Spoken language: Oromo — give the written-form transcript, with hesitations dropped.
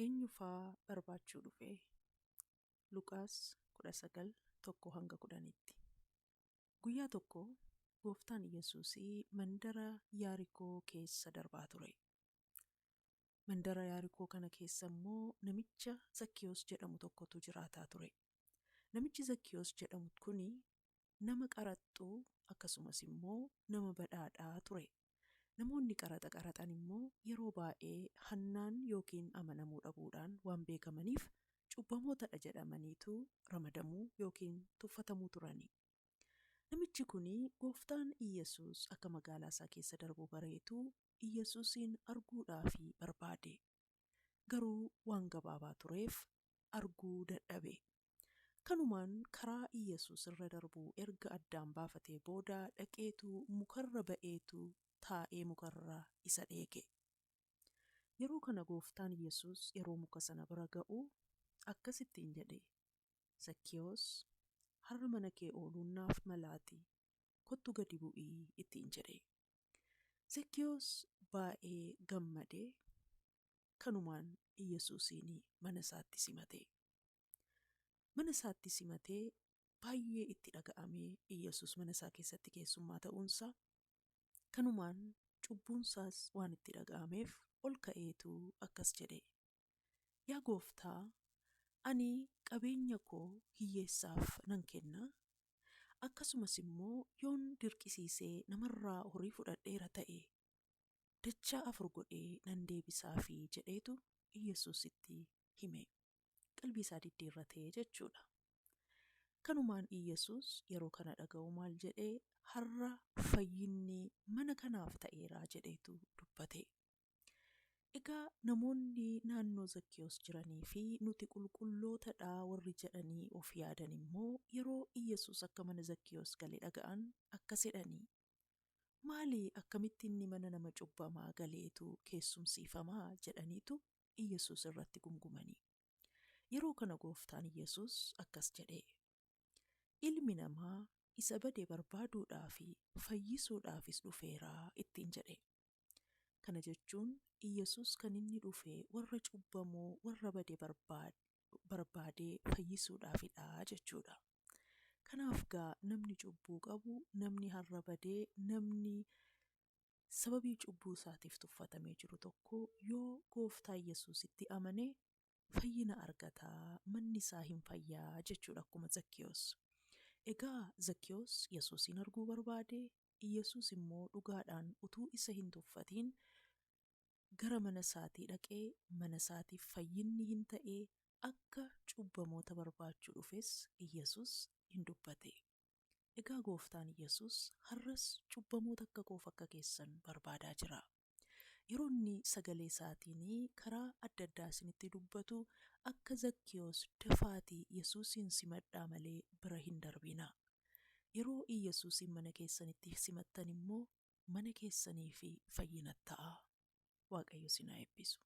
Eenyufaa barbaachuu dhufe? Luqaas 19:1-10. Guyyaa tokko gooftaan Yesuusii mandara Yaarikoo keessa darbaa ture. Mandara Yaarikoo kana keessa immoo namicha Zakkiyoos jedhamu tokkotu jiraataa ture. Namichi Zakkiyoos jedhamu kuni nama qaraxxuu akkasumas immoo nama badhaadhaa ture. Namoonni qaraxan immoo yeroo baay'ee hannaan yookiin amanamuu dhabuudhaan waan beekamaniif cubbamootadha jedhamaniitu ramadamuu yookiin tuffatamuu turani. Namichi kuni gooftaan Iyyasuus akka magaalaa isaa keessa darbu bareetu Iyyasuusin arguudhaafi barbaade. Garuu waan gabaabaa tureef arguu dadhabe. Kanumaan karaa Iyyasuus irra darbuu erga addaan baafatee booda dhaqeetu mukarra ba'eetu taa'ee mukarraa isa dheeke. Yeroo kana gooftaan Yesuus yeroo muka sana bira ga'u akkasittiin jedhe, Zakkiyoos, har'a mana kee ooluun naaf malaati, kottu gadi bu'ii ittiin jedhe. Zakkiyoos baay'ee gammadee kanumaan Iyyasuusiin mana isaatti simate. Mana isaatti simatee baay'ee itti dhaga'amee Iyyasuus mana isaa keessatti keessummaa ta'uunsaa. Kanumaan cubbuunsaas waan itti dhaga'ameef ol ka'eetu akkas jedhe. Yaa gooftaa, ani qabeenya koo hiyyeessaaf nan kenna. Akkasumas immoo yoon dirqisiisee namarraa horii fudhadheera ta'e dachaa 4 godhee nan deebisaafi jedheetu Iyyasuusitti hime. Qalbii isaa diddiirratee jechuudha. Kanumaan Iyyasuus yeroo kana dhaga'u maal jedhee, har'a fayyinni mana kanaaf ta'eera jedheetu dubbate. Egaa namoonni naannoo Zakkiyoos jiranii fi nuti qulqullootadha warri jedhanii of yaadan immoo yeroo Iyyasuus akka mana Zakkiyoos galee dhaga'an akkas jedhanii, maali akkamitti inni mana nama cubbamaa galeetu keessumsiifamaa jedhaniitu Iyyasuus irratti gumgumanii. Yeroo kana gooftaan Iyyasuus akkas jedhe, ilmi namaa isa bade barbaaduudhaa fi fayyisuudhaafis dhufeeraa ittiin jedhe. Kana jechuun Iyyasuus kan inni dhufe warra cubbamoo warra bade barbaadee fayyisuudhaafidha jechuudha. Kanaaf gaa namni cubbuu qabu, namni har'a badee, namni sababii cubbuu isaatiif tuffatamee jiru tokko yoo gooftaa Iyyasuusitti amane fayyina argataa, manni isaa hin fayyaa jechuudha akkuma Zakkiyoos. Egaa Zakkiyoos Yesuusin arguu barbaade, Iyyasuus immoo dhugaadhaan utuu isa hin tuffatiin gara mana isaatii dhaqee mana isaatiif fayyinni hin ta'ee akka cubbamoota barbaachuu dhufes Iyyasuus hin dubbate. Egaa gooftaan Iyyasuus har'as cubbamoota akka koof akka keessan barbaadaa jira. Yeroo inni sagalee isaatiin karaa adda addaa isinitti dubbatu akka Zakkiyoos dafaatii Yesuusin simadhaa malee bira hin darbina. Yeroo Iyyasuusin mana keessanitti simattan immoo mana keessanii fi fayyina ta'a. Waaqayyo isin haa eebbisu.